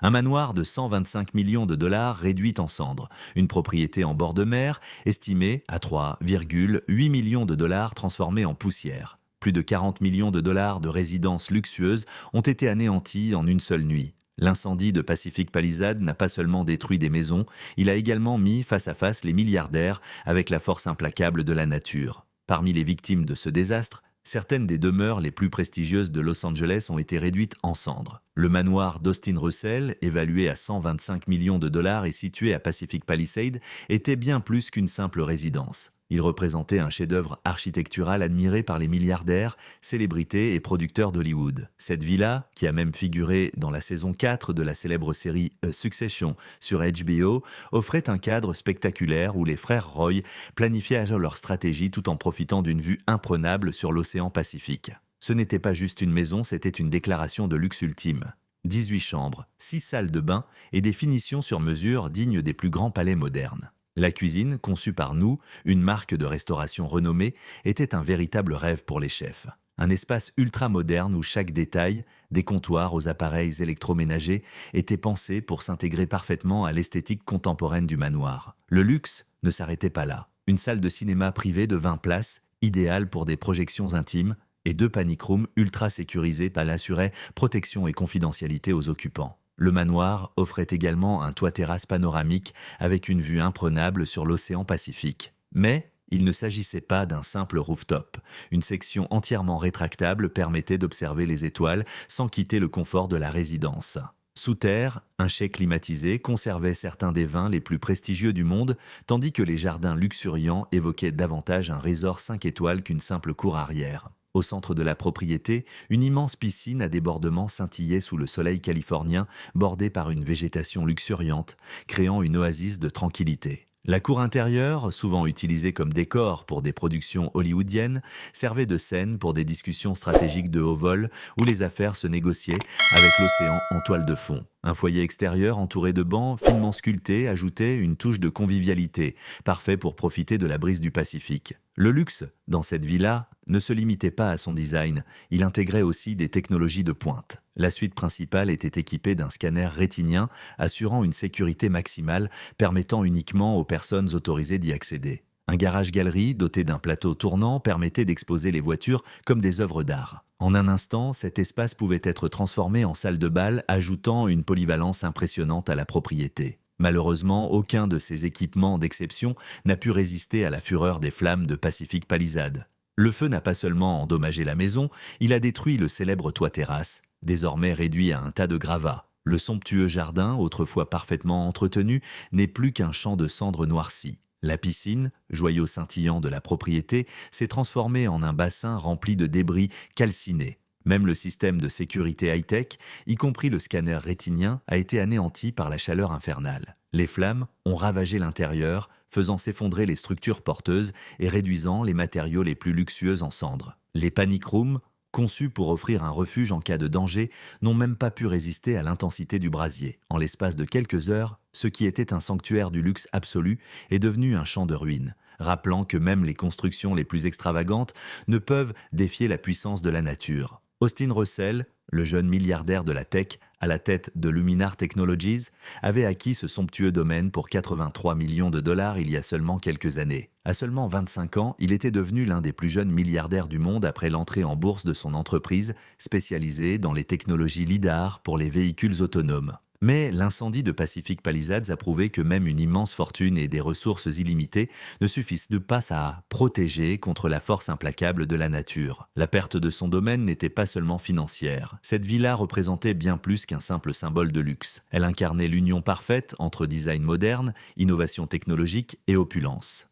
Un manoir de 125 millions de dollars réduit en cendres. Une propriété en bord de mer estimée à 3,8 millions de dollars transformée en poussière. Plus de 40 millions de dollars de résidences luxueuses ont été anéanties en une seule nuit. L'incendie de Pacific Palisades n'a pas seulement détruit des maisons, il a également mis face à face les milliardaires avec la force implacable de la nature. Parmi les victimes de ce désastre, certaines des demeures les plus prestigieuses de Los Angeles ont été réduites en cendres. Le manoir d'Austin Russell, évalué à 125 millions de dollars et situé à Pacific Palisades, était bien plus qu'une simple résidence. Il représentait un chef-d'œuvre architectural admiré par les milliardaires, célébrités et producteurs d'Hollywood. Cette villa, qui a même figuré dans la saison 4 de la célèbre série Succession sur HBO, offrait un cadre spectaculaire où les frères Roy planifiaient leur stratégie tout en profitant d'une vue imprenable sur l'océan Pacifique. Ce n'était pas juste une maison, c'était une déclaration de luxe ultime. 18 chambres, 6 salles de bain et des finitions sur mesure dignes des plus grands palais modernes. La cuisine, conçue par nous, une marque de restauration renommée, était un véritable rêve pour les chefs. Un espace ultra-moderne où chaque détail, des comptoirs aux appareils électroménagers, était pensé pour s'intégrer parfaitement à l'esthétique contemporaine du manoir. Le luxe ne s'arrêtait pas là. Une salle de cinéma privée de 20 places, idéale pour des projections intimes, et 2 panic rooms ultra sécurisés assuraient protection et confidentialité aux occupants. Le manoir offrait également un toit-terrasse panoramique avec une vue imprenable sur l'océan Pacifique. Mais il ne s'agissait pas d'un simple rooftop. Une section entièrement rétractable permettait d'observer les étoiles sans quitter le confort de la résidence. Sous terre, un chai climatisé conservait certains des vins les plus prestigieux du monde, tandis que les jardins luxuriants évoquaient davantage un resort 5 étoiles qu'une simple cour arrière. Au centre de la propriété, une immense piscine à débordement scintillait sous le soleil californien, bordée par une végétation luxuriante, créant une oasis de tranquillité. La cour intérieure, souvent utilisée comme décor pour des productions hollywoodiennes, servait de scène pour des discussions stratégiques de haut vol où les affaires se négociaient avec l'océan en toile de fond. Un foyer extérieur entouré de bancs finement sculptés ajoutait une touche de convivialité, parfait pour profiter de la brise du Pacifique. Le luxe, dans cette villa, ne se limitait pas à son design, il intégrait aussi des technologies de pointe. La suite principale était équipée d'un scanner rétinien assurant une sécurité maximale permettant uniquement aux personnes autorisées d'y accéder. Un garage-galerie doté d'un plateau tournant permettait d'exposer les voitures comme des œuvres d'art. En un instant, cet espace pouvait être transformé en salle de bal, ajoutant une polyvalence impressionnante à la propriété. Malheureusement, aucun de ces équipements d'exception n'a pu résister à la fureur des flammes de Pacific Palisades. Le feu n'a pas seulement endommagé la maison, il a détruit le célèbre toit-terrasse, désormais réduit à un tas de gravats. Le somptueux jardin, autrefois parfaitement entretenu, n'est plus qu'un champ de cendres noircies. La piscine, joyau scintillant de la propriété, s'est transformée en un bassin rempli de débris calcinés. Même le système de sécurité high-tech, y compris le scanner rétinien, a été anéanti par la chaleur infernale. Les flammes ont ravagé l'intérieur, faisant s'effondrer les structures porteuses et réduisant les matériaux les plus luxueux en cendres. Les panic rooms, conçus pour offrir un refuge en cas de danger, n'ont même pas pu résister à l'intensité du brasier. En l'espace de quelques heures, ce qui était un sanctuaire du luxe absolu est devenu un champ de ruines, rappelant que même les constructions les plus extravagantes ne peuvent défier la puissance de la nature. Austin Russell, le jeune milliardaire de la tech à la tête de Luminar Technologies, avait acquis ce somptueux domaine pour 83 millions de dollars il y a seulement quelques années. À seulement 25 ans, il était devenu l'un des plus jeunes milliardaires du monde après l'entrée en bourse de son entreprise, spécialisée dans les technologies LiDAR pour les véhicules autonomes. Mais l'incendie de Pacific Palisades a prouvé que même une immense fortune et des ressources illimitées ne suffisent pas à protéger contre la force implacable de la nature. La perte de son domaine n'était pas seulement financière. Cette villa représentait bien plus qu'un simple symbole de luxe. Elle incarnait l'union parfaite entre design moderne, innovation technologique et opulence.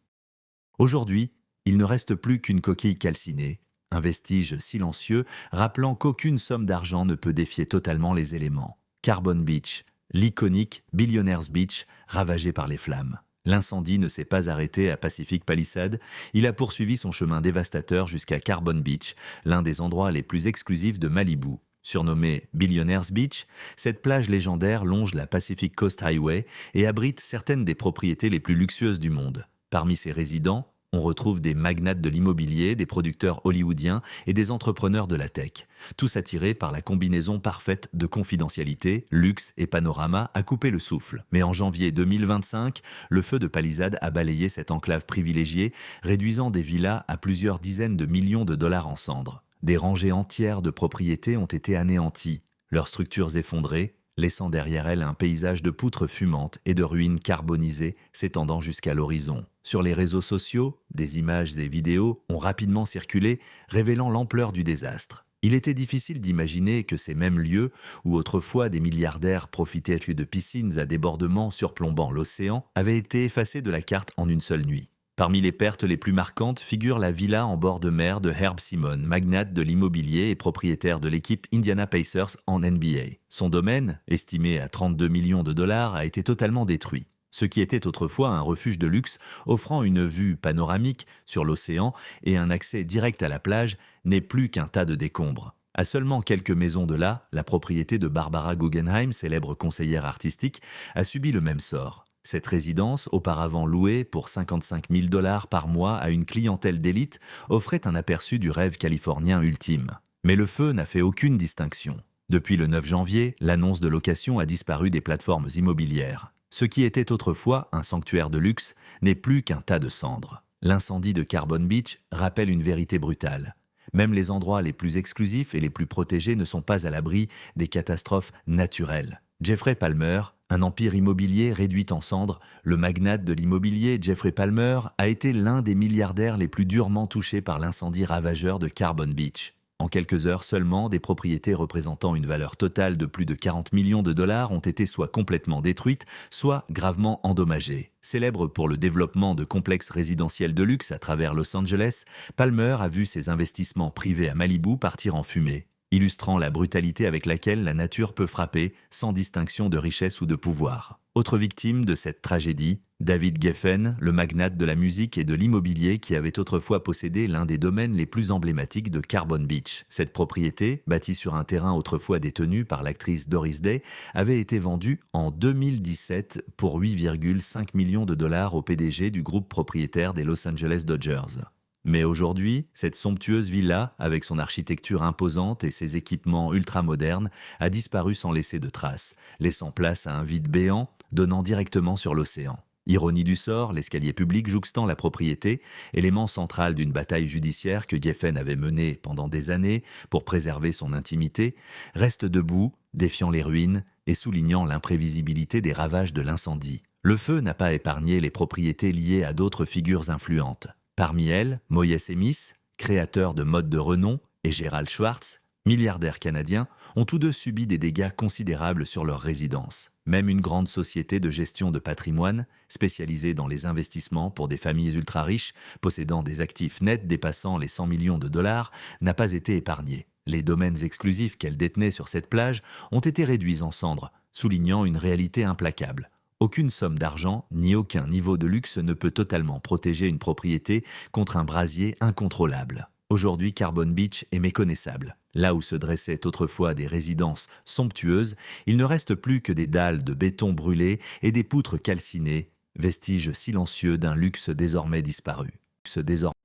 Aujourd'hui, il ne reste plus qu'une coquille calcinée, un vestige silencieux rappelant qu'aucune somme d'argent ne peut défier totalement les éléments. Carbon Beach, l'iconique Billionaires Beach, ravagé par les flammes. L'incendie ne s'est pas arrêté à Pacific Palisades, il a poursuivi son chemin dévastateur jusqu'à Carbon Beach, l'un des endroits les plus exclusifs de Malibu. Surnommée Billionaires Beach, cette plage légendaire longe la Pacific Coast Highway et abrite certaines des propriétés les plus luxueuses du monde. Parmi ses résidents, On retrouve des magnates de l'immobilier, des producteurs hollywoodiens et des entrepreneurs de la tech, tous attirés par la combinaison parfaite de confidentialité, luxe et panorama à couper le souffle. Mais en janvier 2025, le feu de Palisade a balayé cette enclave privilégiée, réduisant des villas à plusieurs dizaines de millions de dollars en cendres. Des rangées entières de propriétés ont été anéanties, leurs structures effondrées, laissant derrière elles un paysage de poutres fumantes et de ruines carbonisées s'étendant jusqu'à l'horizon. Sur les réseaux sociaux, des images et vidéos ont rapidement circulé, révélant l'ampleur du désastre. Il était difficile d'imaginer que ces mêmes lieux, où autrefois des milliardaires profitaient de piscines à débordement surplombant l'océan, avaient été effacés de la carte en une seule nuit. Parmi les pertes les plus marquantes figure la villa en bord de mer de Herb Simon, magnate de l'immobilier et propriétaire de l'équipe Indiana Pacers en NBA. Son domaine, estimé à 32 millions de dollars, a été totalement détruit. Ce qui était autrefois un refuge de luxe offrant une vue panoramique sur l'océan et un accès direct à la plage n'est plus qu'un tas de décombres. À seulement quelques maisons de là, la propriété de Barbara Guggenheim, célèbre conseillère artistique, a subi le même sort. Cette résidence, auparavant louée pour 55 000 dollars par mois à une clientèle d'élite, offrait un aperçu du rêve californien ultime. Mais le feu n'a fait aucune distinction. Depuis le 9 janvier, l'annonce de location a disparu des plateformes immobilières. Ce qui était autrefois un sanctuaire de luxe n'est plus qu'un tas de cendres. L'incendie de Carbon Beach rappelle une vérité brutale. Même les endroits les plus exclusifs et les plus protégés ne sont pas à l'abri des catastrophes naturelles. Jeffrey Palmer, un empire immobilier réduit en cendres, le magnate de l'immobilier Jeffrey Palmer a été l'un des milliardaires les plus durement touchés par l'incendie ravageur de Carbon Beach. En quelques heures seulement, des propriétés représentant une valeur totale de plus de 40 millions de dollars ont été soit complètement détruites, soit gravement endommagées. Célèbre pour le développement de complexes résidentiels de luxe à travers Los Angeles, Palmer a vu ses investissements privés à Malibu partir en fumée, illustrant la brutalité avec laquelle la nature peut frapper sans distinction de richesse ou de pouvoir. Autre victime de cette tragédie, David Geffen, le magnate de la musique et de l'immobilier qui avait autrefois possédé l'un des domaines les plus emblématiques de Carbon Beach. Cette propriété, bâtie sur un terrain autrefois détenu par l'actrice Doris Day, avait été vendue en 2017 pour 8,5 millions de dollars au PDG du groupe propriétaire des Los Angeles Dodgers. Mais aujourd'hui, cette somptueuse villa, avec son architecture imposante et ses équipements ultramodernes, a disparu sans laisser de traces, laissant place à un vide béant donnant directement sur l'océan. Ironie du sort, l'escalier public jouxtant la propriété, élément central d'une bataille judiciaire que Geffen avait menée pendant des années pour préserver son intimité, reste debout, défiant les ruines et soulignant l'imprévisibilité des ravages de l'incendie. Le feu n'a pas épargné les propriétés liées à d'autres figures influentes. Parmi elles, Moyes Emis, créateur de mode de renom, et Gerald Schwartz, milliardaires canadiens, ont tous deux subi des dégâts considérables sur leur résidence. Même une grande société de gestion de patrimoine, spécialisée dans les investissements pour des familles ultra-riches, possédant des actifs nets dépassant les 100 millions de dollars, n'a pas été épargnée. Les domaines exclusifs qu'elle détenait sur cette plage ont été réduits en cendres, soulignant une réalité implacable. Aucune somme d'argent, ni aucun niveau de luxe ne peut totalement protéger une propriété contre un brasier incontrôlable. Aujourd'hui, Carbon Beach est méconnaissable. Là où se dressaient autrefois des résidences somptueuses, il ne reste plus que des dalles de béton brûlées et des poutres calcinées, vestiges silencieux d'un luxe désormais disparu.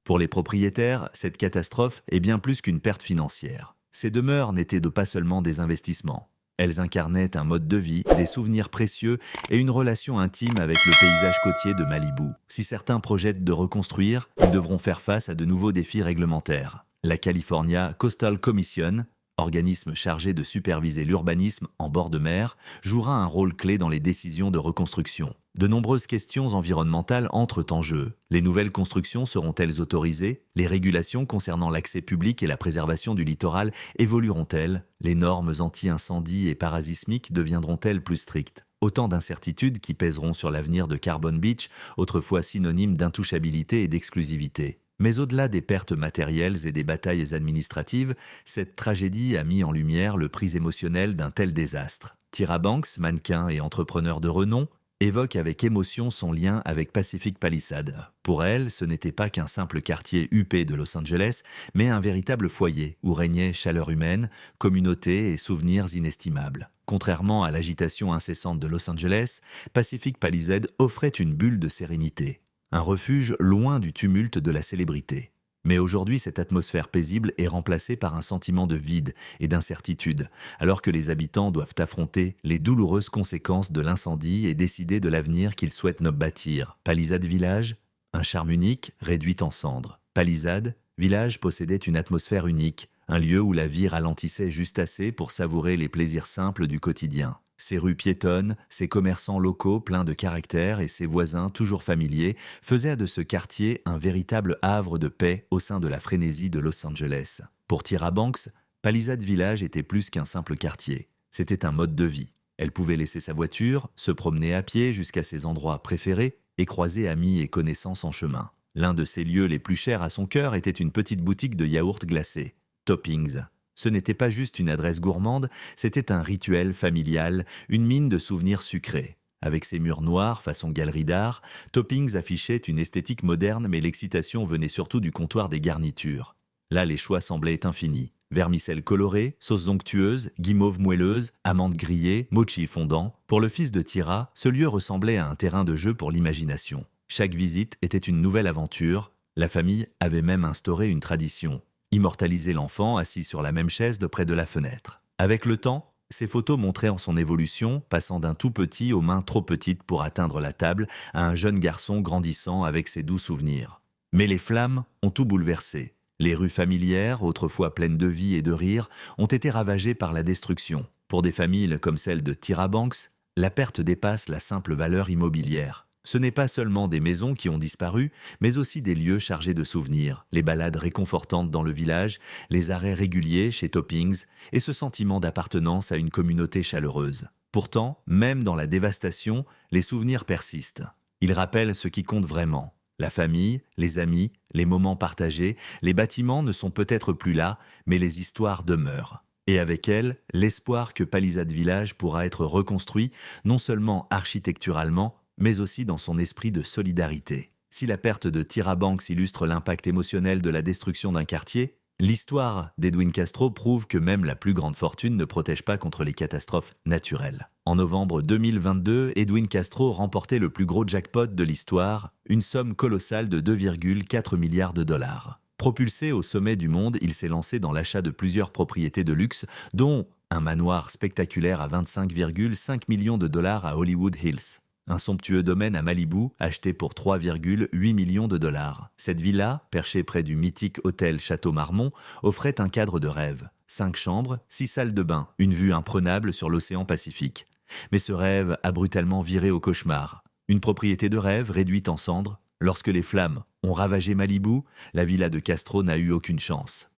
Pour les propriétaires, cette catastrophe est bien plus qu'une perte financière. Ces demeures n'étaient pas seulement des investissements. Elles incarnaient un mode de vie, des souvenirs précieux et une relation intime avec le paysage côtier de Malibu. Si certains projettent de reconstruire, ils devront faire face à de nouveaux défis réglementaires. La California Coastal Commission, organisme chargé de superviser l'urbanisme en bord de mer, jouera un rôle clé dans les décisions de reconstruction. De nombreuses questions environnementales entrent en jeu. Les nouvelles constructions seront-elles autorisées? Les régulations concernant l'accès public et la préservation du littoral évolueront-elles? Les normes anti-incendie et parasismiques deviendront-elles plus strictes? Autant d'incertitudes qui pèseront sur l'avenir de Carbon Beach, autrefois synonyme d'intouchabilité et d'exclusivité. Mais au-delà des pertes matérielles et des batailles administratives, cette tragédie a mis en lumière le prix émotionnel d'un tel désastre. Tyra Banks, mannequin et entrepreneur de renom, évoque avec émotion son lien avec Pacific Palisades. Pour elle, ce n'était pas qu'un simple quartier huppé de Los Angeles, mais un véritable foyer où régnait chaleur humaine, communauté et souvenirs inestimables. Contrairement à l'agitation incessante de Los Angeles, Pacific Palisades offrait une bulle de sérénité. un refuge loin du tumulte de la célébrité. Mais aujourd'hui, cette atmosphère paisible est remplacée par un sentiment de vide et d'incertitude, alors que les habitants doivent affronter les douloureuses conséquences de l'incendie et décider de l'avenir qu'ils souhaitent bâtir. Palisade Village, un charme unique réduit en cendres. Palisade Village possédait une atmosphère unique, un lieu où la vie ralentissait juste assez pour savourer les plaisirs simples du quotidien. Ses rues piétonnes, ses commerçants locaux pleins de caractère et ses voisins toujours familiers faisaient de ce quartier un véritable havre de paix au sein de la frénésie de Los Angeles. Pour Tyra Banks, Palisade Village était plus qu'un simple quartier. C'était un mode de vie. Elle pouvait laisser sa voiture, se promener à pied jusqu'à ses endroits préférés et croiser amis et connaissances en chemin. L'un de ses lieux les plus chers à son cœur était une petite boutique de yaourts glacés, Toppings. Ce n'était pas juste une adresse gourmande, c'était un rituel familial, une mine de souvenirs sucrés. Avec ses murs noirs façon galerie d'art, Toppings affichait une esthétique moderne, mais l'excitation venait surtout du comptoir des garnitures. Là, les choix semblaient infinis. Vermicelles colorées, sauces onctueuses, guimauves moelleuses, amandes grillées, mochi fondant. Pour le fils de Tyra, ce lieu ressemblait à un terrain de jeu pour l'imagination. Chaque visite était une nouvelle aventure. La famille avait même instauré une tradition. Immortaliser l'enfant assis sur la même chaise de près de la fenêtre. Avec le temps, ces photos montraient en son évolution, passant d'un tout petit aux mains trop petites pour atteindre la table, à un jeune garçon grandissant avec ses doux souvenirs. Mais les flammes ont tout bouleversé. Les rues familières, autrefois pleines de vie et de rire, ont été ravagées par la destruction. Pour des familles comme celle de Tyra Banks, la perte dépasse la simple valeur immobilière. Ce n'est pas seulement des maisons qui ont disparu, mais aussi des lieux chargés de souvenirs, les balades réconfortantes dans le village, les arrêts réguliers chez Toppings et ce sentiment d'appartenance à une communauté chaleureuse. Pourtant, même dans la dévastation, les souvenirs persistent. Ils rappellent ce qui compte vraiment. La famille, les amis, les moments partagés, les bâtiments ne sont peut-être plus là, mais les histoires demeurent. Et avec elles, l'espoir que Palisade Village pourra être reconstruit, non seulement architecturalement, mais aussi dans son esprit de solidarité. Si la perte de Tyra Banks illustre l'impact émotionnel de la destruction d'un quartier, l'histoire d'Edwin Castro prouve que même la plus grande fortune ne protège pas contre les catastrophes naturelles. En novembre 2022, Edwin Castro remportait le plus gros jackpot de l'histoire, une somme colossale de 2,4 milliards de dollars. Propulsé au sommet du monde, il s'est lancé dans l'achat de plusieurs propriétés de luxe, dont un manoir spectaculaire à 25,5 millions de dollars à Hollywood Hills. Un somptueux domaine à Malibu, acheté pour 3,8 millions de dollars. Cette villa, perchée près du mythique hôtel Château Marmont, offrait un cadre de rêve. 5 chambres, 6 salles de bain, une vue imprenable sur l'océan Pacifique. Mais ce rêve a brutalement viré au cauchemar. Une propriété de rêve réduite en cendres. Lorsque les flammes ont ravagé Malibu, la villa de Castro n'a eu aucune chance.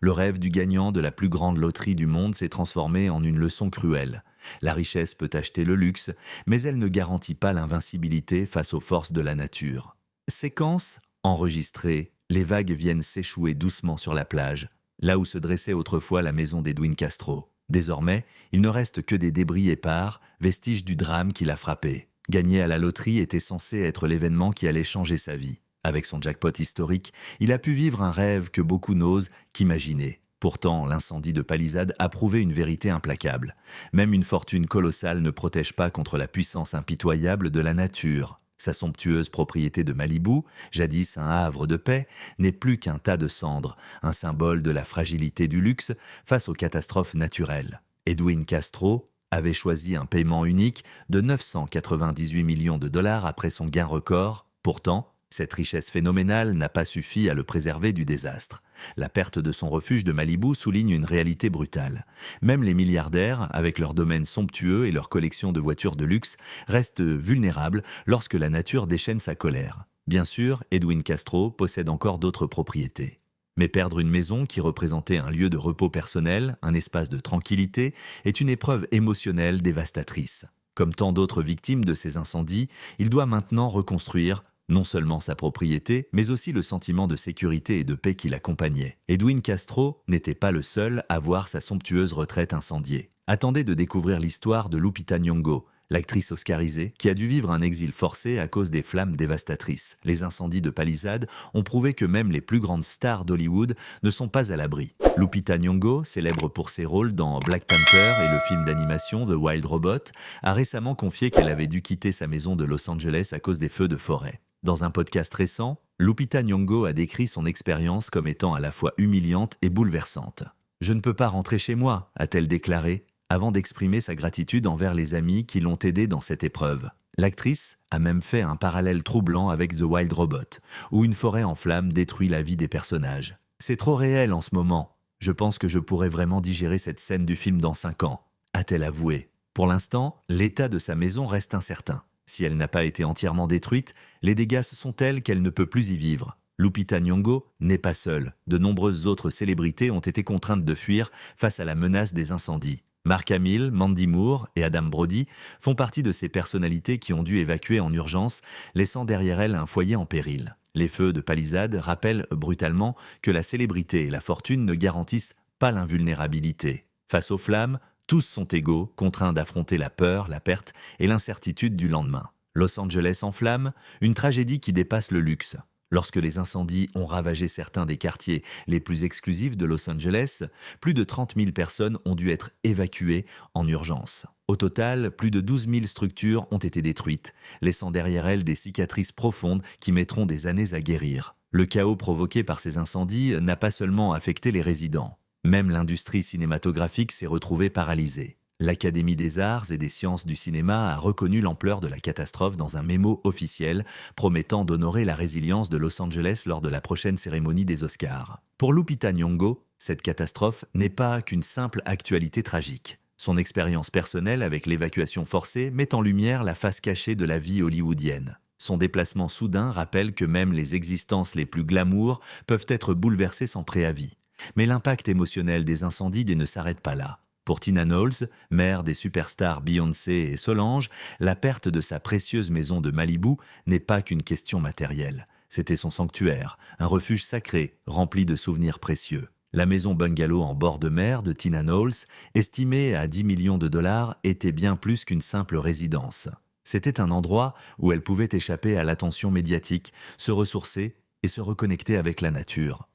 Le rêve du gagnant de la plus grande loterie du monde s'est transformé en une leçon cruelle. La richesse peut acheter le luxe, mais elle ne garantit pas l'invincibilité face aux forces de la nature. Séquence enregistrée, les vagues viennent s'échouer doucement sur la plage, là où se dressait autrefois la maison d'Edwin Castro. Désormais, il ne reste que des débris épars, vestiges du drame qui l'a frappé. Gagner à la loterie était censé être l'événement qui allait changer sa vie. Avec son jackpot historique, il a pu vivre un rêve que beaucoup n'osent qu'imaginer. Pourtant, l'incendie de Palisade a prouvé une vérité implacable. Même une fortune colossale ne protège pas contre la puissance impitoyable de la nature. Sa somptueuse propriété de Malibu, jadis un havre de paix, n'est plus qu'un tas de cendres, un symbole de la fragilité du luxe face aux catastrophes naturelles. Edwin Castro avait choisi un paiement unique de 998 millions de dollars après son gain record. Pourtant, cette richesse phénoménale n'a pas suffi à le préserver du désastre. La perte de son refuge de Malibu souligne une réalité brutale. Même les milliardaires, avec leurs domaines somptueux et leurs collections de voitures de luxe, restent vulnérables lorsque la nature déchaîne sa colère. Bien sûr, Edwin Castro possède encore d'autres propriétés. Mais perdre une maison qui représentait un lieu de repos personnel, un espace de tranquillité, est une épreuve émotionnelle dévastatrice. Comme tant d'autres victimes de ces incendies, il doit maintenant reconstruire non seulement sa propriété, mais aussi le sentiment de sécurité et de paix qui l'accompagnait. Edwin Castro n'était pas le seul à voir sa somptueuse retraite incendiée. Attendez de découvrir l'histoire de Lupita Nyong'o, l'actrice oscarisée, qui a dû vivre un exil forcé à cause des flammes dévastatrices. Les incendies de Palisade ont prouvé que même les plus grandes stars d'Hollywood ne sont pas à l'abri. Lupita Nyong'o, célèbre pour ses rôles dans Black Panther et le film d'animation The Wild Robot, a récemment confié qu'elle avait dû quitter sa maison de Los Angeles à cause des feux de forêt. Dans un podcast récent, Lupita Nyong'o a décrit son expérience comme étant à la fois humiliante et bouleversante. Je ne peux pas rentrer chez moi, a-t-elle déclaré, avant d'exprimer sa gratitude envers les amis qui l'ont aidée dans cette épreuve. L'actrice a même fait un parallèle troublant avec The Wild Robot, où une forêt en flammes détruit la vie des personnages. C'est trop réel en ce moment. Je pense que je pourrais vraiment digérer cette scène du film dans 5 ans, a-t-elle avoué. Pour l'instant, l'état de sa maison reste incertain. Si elle n'a pas été entièrement détruite, les dégâts sont tels qu'elle ne peut plus y vivre. Lupita Nyong'o n'est pas seule. De nombreuses autres célébrités ont été contraintes de fuir face à la menace des incendies. Mark Hamill, Mandy Moore et Adam Brody font partie de ces personnalités qui ont dû évacuer en urgence, laissant derrière elles un foyer en péril. Les feux de palissade rappellent brutalement que la célébrité et la fortune ne garantissent pas l'invulnérabilité. Face aux flammes, tous sont égaux, contraints d'affronter la peur, la perte et l'incertitude du lendemain. Los Angeles en flammes, une tragédie qui dépasse le luxe. Lorsque les incendies ont ravagé certains des quartiers les plus exclusifs de Los Angeles, plus de 30 000 personnes ont dû être évacuées en urgence. Au total, plus de 12 000 structures ont été détruites, laissant derrière elles des cicatrices profondes qui mettront des années à guérir. Le chaos provoqué par ces incendies n'a pas seulement affecté les résidents. Même l'industrie cinématographique s'est retrouvée paralysée. L'Académie des arts et des sciences du cinéma a reconnu l'ampleur de la catastrophe dans un mémo officiel promettant d'honorer la résilience de Los Angeles lors de la prochaine cérémonie des Oscars. Pour Lupita Nyong'o, cette catastrophe n'est pas qu'une simple actualité tragique. Son expérience personnelle avec l'évacuation forcée met en lumière la face cachée de la vie hollywoodienne. Son déplacement soudain rappelle que même les existences les plus glamour peuvent être bouleversées sans préavis. Mais l'impact émotionnel des incendies ne s'arrête pas là. Pour Tina Knowles, mère des superstars Beyoncé et Solange, la perte de sa précieuse maison de Malibu n'est pas qu'une question matérielle. C'était son sanctuaire, un refuge sacré, rempli de souvenirs précieux. La maison bungalow en bord de mer de Tina Knowles, estimée à 10 millions de dollars, était bien plus qu'une simple résidence. C'était un endroit où elle pouvait échapper à l'attention médiatique, se ressourcer et se reconnecter avec la nature.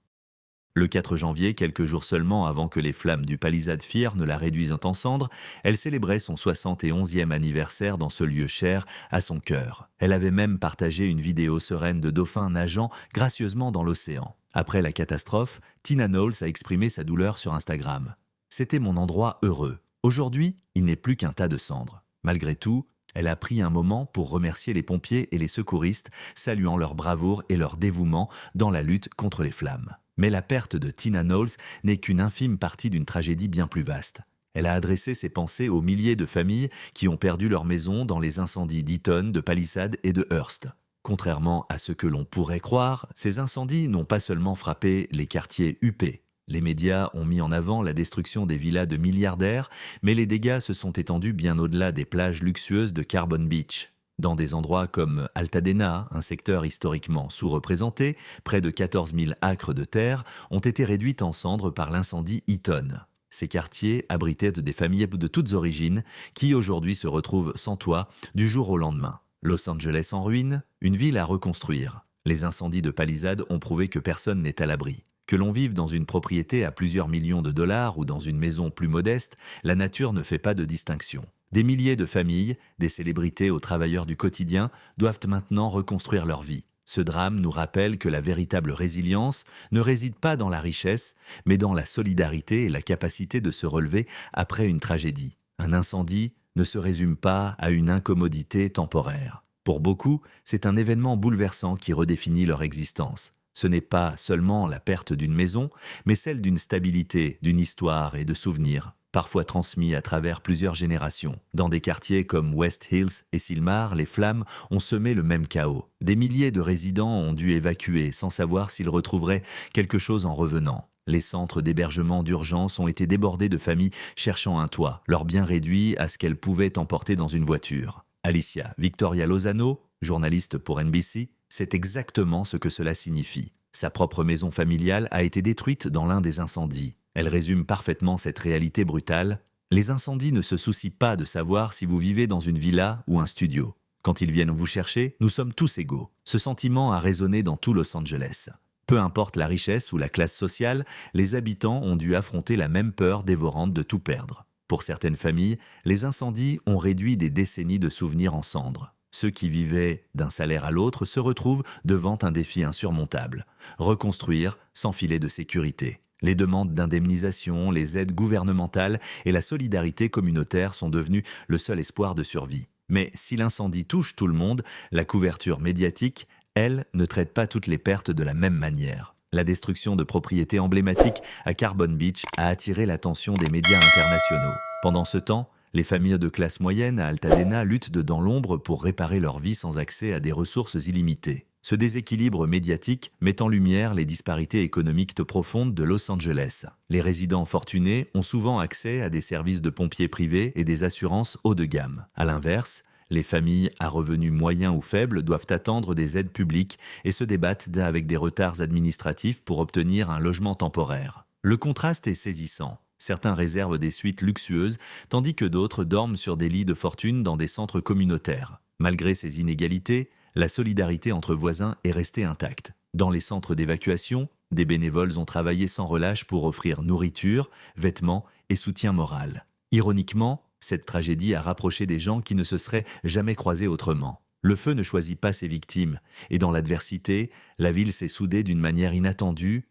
Le 4 janvier, quelques jours seulement avant que les flammes du Palisade Fire ne la réduisent en cendres, elle célébrait son 71e anniversaire dans ce lieu cher à son cœur. Elle avait même partagé une vidéo sereine de dauphins nageant gracieusement dans l'océan. Après la catastrophe, Tina Knowles a exprimé sa douleur sur Instagram. « C'était mon endroit heureux. Aujourd'hui, il n'est plus qu'un tas de cendres. » Malgré tout, elle a pris un moment pour remercier les pompiers et les secouristes, saluant leur bravoure et leur dévouement dans la lutte contre les flammes. Mais la perte de Tina Knowles n'est qu'une infime partie d'une tragédie bien plus vaste. Elle a adressé ses pensées aux milliers de familles qui ont perdu leur maison dans les incendies d'Eaton, de Palisade et de Hearst. Contrairement à ce que l'on pourrait croire, ces incendies n'ont pas seulement frappé les quartiers huppés. Les médias ont mis en avant la destruction des villas de milliardaires, mais les dégâts se sont étendus bien au-delà des plages luxueuses de Carbon Beach. Dans des endroits comme Altadena, un secteur historiquement sous-représenté, près de 14 000 acres de terre ont été réduits en cendres par l'incendie Eaton. Ces quartiers abritaient des familles de toutes origines qui aujourd'hui se retrouvent sans toit du jour au lendemain. Los Angeles en ruine, une ville à reconstruire. Les incendies de Palisade ont prouvé que personne n'est à l'abri. Que l'on vive dans une propriété à plusieurs millions de dollars ou dans une maison plus modeste, la nature ne fait pas de distinction. Des milliers de familles, des célébrités aux travailleurs du quotidien, doivent maintenant reconstruire leur vie. Ce drame nous rappelle que la véritable résilience ne réside pas dans la richesse, mais dans la solidarité et la capacité de se relever après une tragédie. Un incendie ne se résume pas à une incommodité temporaire. Pour beaucoup, c'est un événement bouleversant qui redéfinit leur existence. Ce n'est pas seulement la perte d'une maison, mais celle d'une stabilité, d'une histoire et de souvenirs, parfois transmis à travers plusieurs générations. Dans des quartiers comme West Hills et Sylmar, les flammes ont semé le même chaos. Des milliers de résidents ont dû évacuer sans savoir s'ils retrouveraient quelque chose en revenant. Les centres d'hébergement d'urgence ont été débordés de familles cherchant un toit, leurs biens réduits à ce qu'elles pouvaient emporter dans une voiture. Alicia Victoria Lozano, journaliste pour NBC, sait exactement ce que cela signifie. Sa propre maison familiale a été détruite dans l'un des incendies. Elle résume parfaitement cette réalité brutale. Les incendies ne se soucient pas de savoir si vous vivez dans une villa ou un studio. Quand ils viennent vous chercher, nous sommes tous égaux. Ce sentiment a résonné dans tout Los Angeles. Peu importe la richesse ou la classe sociale, les habitants ont dû affronter la même peur dévorante de tout perdre. Pour certaines familles, les incendies ont réduit des décennies de souvenirs en cendres. Ceux qui vivaient d'un salaire à l'autre se retrouvent devant un défi insurmontable. Reconstruire sans filet de sécurité. Les demandes d'indemnisation, les aides gouvernementales et la solidarité communautaire sont devenues le seul espoir de survie. Mais si l'incendie touche tout le monde, la couverture médiatique, elle, ne traite pas toutes les pertes de la même manière. La destruction de propriétés emblématiques à Carbon Beach a attiré l'attention des médias internationaux. Pendant ce temps, les familles de classe moyenne à Altadena luttent dans l'ombre pour réparer leur vie sans accès à des ressources illimitées. Ce déséquilibre médiatique met en lumière les disparités économiques profondes de Los Angeles. Les résidents fortunés ont souvent accès à des services de pompiers privés et des assurances haut de gamme. À l'inverse, les familles à revenus moyens ou faibles doivent attendre des aides publiques et se débattent avec des retards administratifs pour obtenir un logement temporaire. Le contraste est saisissant. Certains réservent des suites luxueuses, tandis que d'autres dorment sur des lits de fortune dans des centres communautaires. Malgré ces inégalités, la solidarité entre voisins est restée intacte. Dans les centres d'évacuation, des bénévoles ont travaillé sans relâche pour offrir nourriture, vêtements et soutien moral. Ironiquement, cette tragédie a rapproché des gens qui ne se seraient jamais croisés autrement. Le feu ne choisit pas ses victimes, et dans l'adversité, la ville s'est soudée d'une manière inattendue.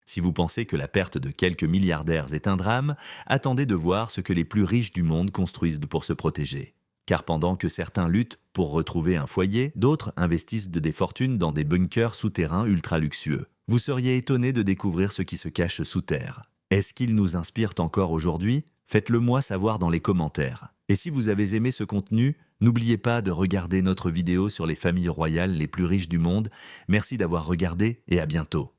Si vous pensez que la perte de quelques milliardaires est un drame, attendez de voir ce que les plus riches du monde construisent pour se protéger. Car pendant que certains luttent pour retrouver un foyer, d'autres investissent des fortunes dans des bunkers souterrains ultra luxueux. Vous seriez étonné de découvrir ce qui se cache sous terre. Est-ce qu'ils nous inspirent encore aujourd'hui? Faites-le moi savoir dans les commentaires. Et si vous avez aimé ce contenu, n'oubliez pas de regarder notre vidéo sur les familles royales les plus riches du monde. Merci d'avoir regardé et à bientôt.